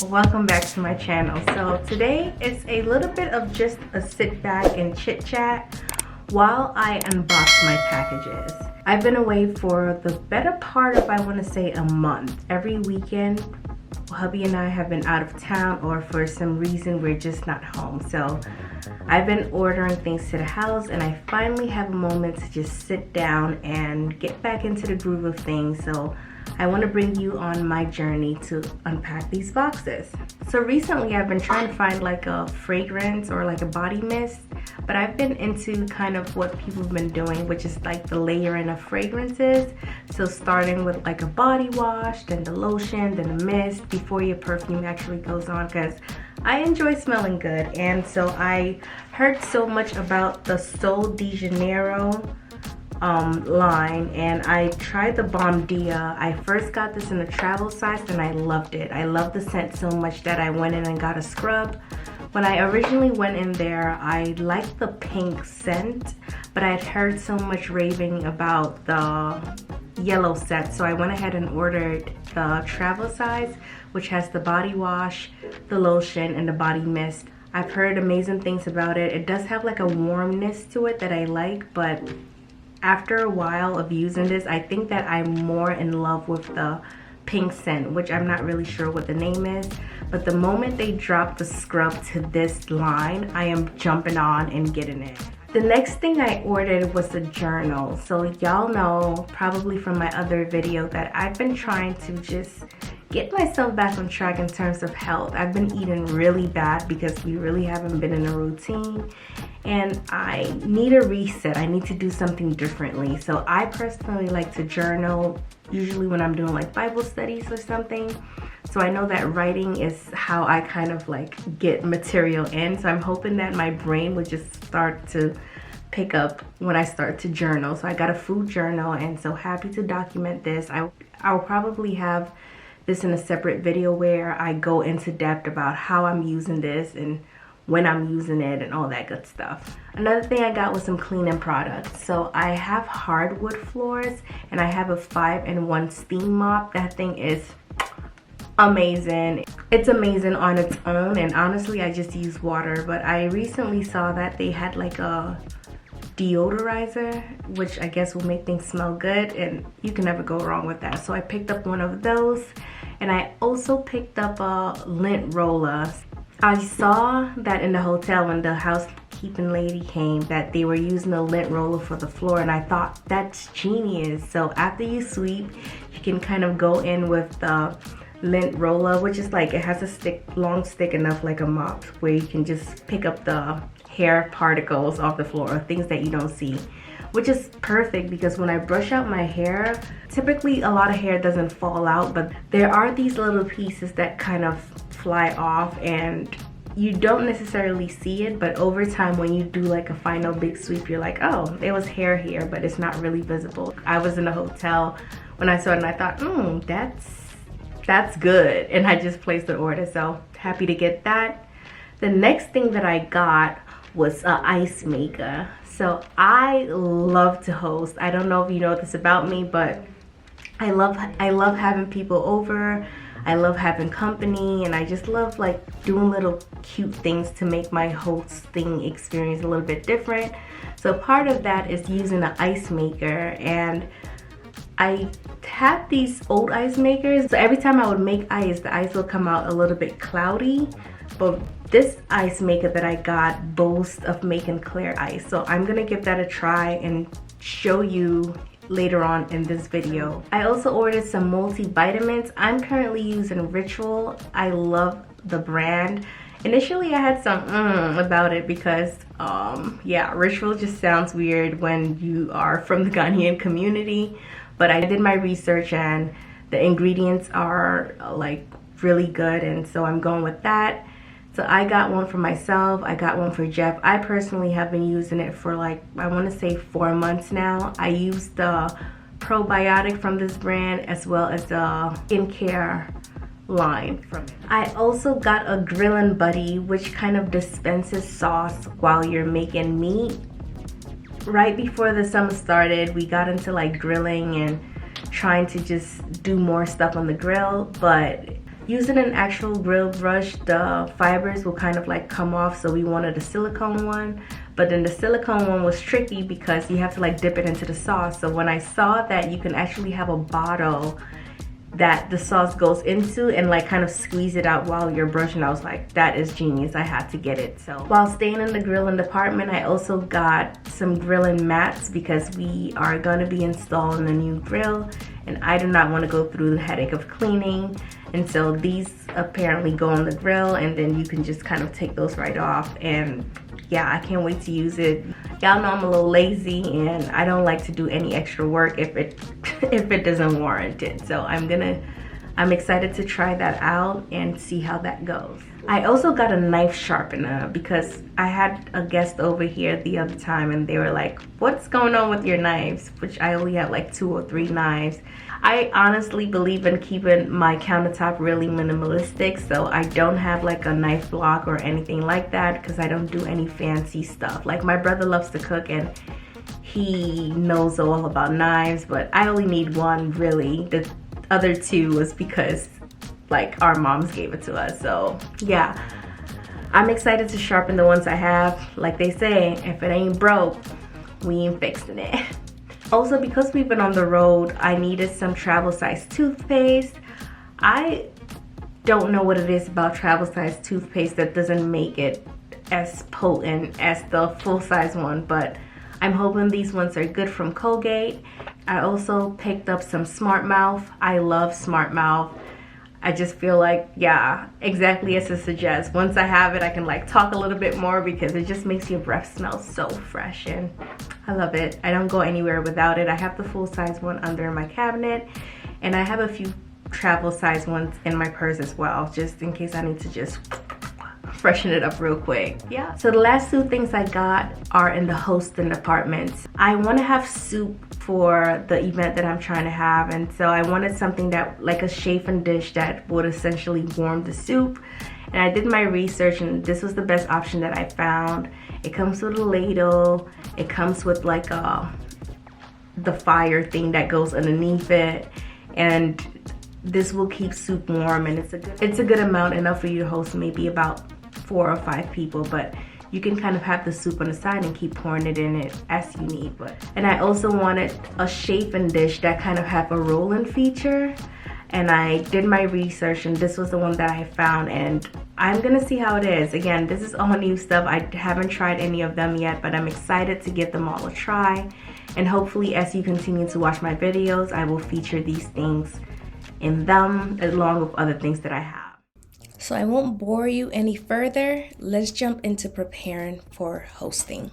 Welcome back to my channel. So today it's a little bit of just a sit back and chit chat while I unbox my packages. I've been away for the better part of, I want to say, a month. Every weekend hubby and I have been out of town, or for some reason we're just not home. So I've been ordering things to the house, and I finally have a moment to just sit down and get back into the groove of things. So I want to bring you on my journey to unpack these boxes. So recently I've been trying to find like a fragrance or like a body mist, but I've been into kind of what people have been doing, which is like the layering of fragrances. So starting with like a body wash, then the lotion, then the mist before your perfume actually goes on, because I enjoy smelling good. And so I heard so much about the Sol de Janeiro line, and I tried the Bom Dia. I first got this in the travel size and I loved it. I love the scent so much that I went in and got a scrub. When I originally went in there, I liked the pink scent, but I had heard so much raving about the yellow scent, so I went ahead and ordered the travel size, which has the body wash, the lotion, and the body mist. I've heard amazing things about it. It does have like a warmness to it that I like, but after a while of using this, I think that I'm more in love with the pink scent, which I'm not really sure what the name is. But the moment they drop the scrub to this line, I am jumping on and getting it. The next thing I ordered was a journal. So y'all know probably from my other video that I've been trying to just get myself back on track in terms of health. I've been eating really bad because we really haven't been in a routine, and I need a reset. I need to do something differently. So I personally like to journal, usually when I'm doing like Bible studies or something. So I know that writing is how I kind of like get material in. So I'm hoping that my brain would just start to pick up when I start to journal. So I got a food journal, and so happy to document this. I'll probably have this in a separate video where I go into depth about how I'm using this and when I'm using it and all that good stuff. Another thing I got was some cleaning products. So I have hardwood floors, and I have a 5-in-1 steam mop. That thing is amazing. It's amazing on its own, and honestly I just use water, but I recently saw that they had like a deodorizer, which I guess will make things smell good, and you can never go wrong with that. So I picked up one of those, and I also picked up a lint roller. I saw that in the hotel when the housekeeping lady came that they were using a lint roller for the floor, and I thought that's genius. So after you sweep, you can kind of go in with the lint roller, which is like, it has a stick, long stick enough like a mop, where you can just pick up the hair particles off the floor or things that you don't see, which is perfect because when I brush out my hair, typically a lot of hair doesn't fall out, but there are these little pieces that kind of fly off, and you don't necessarily see it, but over time when you do like a final big sweep, you're like, oh, there was hair here, but it's not really visible. I was in a hotel when I saw it and I thought, that's good, and I just placed the order, so happy to get that. The next thing that I got was an ice maker. So I love to host. I don't know if you know this about me, but I love having people over. I love having company, and I just love like doing little cute things to make my hosting experience a little bit different. So part of that is using an ice maker, and I had these old ice makers. So every time I would make ice, the ice would come out a little bit cloudy, but this ice maker that I got boasts of making clear ice. So I'm gonna give that a try and show you later on in this video. I also ordered some multivitamins. I'm currently using Ritual. I love the brand. Initially I had some about it because yeah, Ritual just sounds weird when you are from the Ghanaian community, but I did my research and the ingredients are like really good, and so I'm going with that. So I got one for myself, I got one for Jeff. I personally have been using it for like, I want to say 4 months now. I use the probiotic from this brand as well as the skincare line from it. I also got a Grillin' Buddy, which kind of dispenses sauce while you're making meat. Right before the summer started, we got into like grilling and trying to just do more stuff on the grill, but Using an actual grill brush, the fibers will kind of like come off, so we wanted a silicone one. But then the silicone one was tricky because you have to like dip it into the sauce. So when I saw that you can actually have a bottle that the sauce goes into and like kind of squeeze it out while you're brushing, I was like, that is genius. I had to get it. So while staying in the grilling department, I also got some grilling mats because we are going to be installing a new grill and I do not want to go through the headache of cleaning. And so these apparently go on the grill and then you can just kind of take those right off. And yeah, I can't wait to use it. Y'all know I'm a little lazy and I don't like to do any extra work if it if it doesn't warrant it. So I'm excited to try that out and see how that goes. I also got a knife sharpener because I had a guest over here the other time and they were like, what's going on with your knives? Which I only have like 2 or 3 knives. I honestly believe in keeping my countertop really minimalistic, so I don't have like a knife block or anything like that because I don't do any fancy stuff. Like my brother loves to cook and he knows all about knives, but I only need one really. The other 2 was because like our moms gave it to us. So yeah, I'm excited to sharpen the ones I have. Like they say, if it ain't broke, we ain't fixing it. Also, because we've been on the road, I needed some travel size toothpaste. I don't know what it is about travel size toothpaste that doesn't make it as potent as the full size one, but I'm hoping these ones are good from Colgate. I also picked up some Smart Mouth. I love Smart Mouth. I just feel like, yeah, exactly as it suggests. Once I have it, I can like talk a little bit more because it just makes your breath smell so fresh and I love it. I don't go anywhere without it. I have the full size one under my cabinet and I have a few travel size ones in my purse as well, just in case I need to just freshen it up real quick. Yeah, so the last 2 things I got are in the hosting department. I want to have soup for the event that I'm trying to have, and so I wanted something that like a chafing dish that would essentially warm the soup. And I did my research and this was the best option that I found. It comes with a ladle, it comes with like the fire thing that goes underneath it, and this will keep soup warm, and it's a good amount, enough for you to host maybe about 4 or 5 people, but you can kind of have the soup on the side and keep pouring it in it as you need. And I also wanted a chafing dish that kind of have a rolling feature, and I did my research and this was the one that I found, and I'm gonna see how it is. Again, this is all new stuff. I haven't tried any of them yet, but I'm excited to give them all a try, and hopefully as you continue to watch my videos, I will feature these things in them along with other things that I have. So I won't bore you any further. Let's jump into preparing for hosting.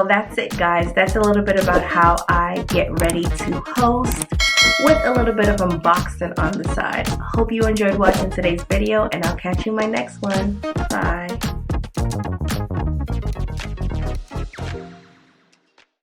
Well, that's it, guys. That's a little bit about how I get ready to host with a little bit of unboxing on the side. Hope you enjoyed watching today's video, and I'll catch you in my next one. Bye.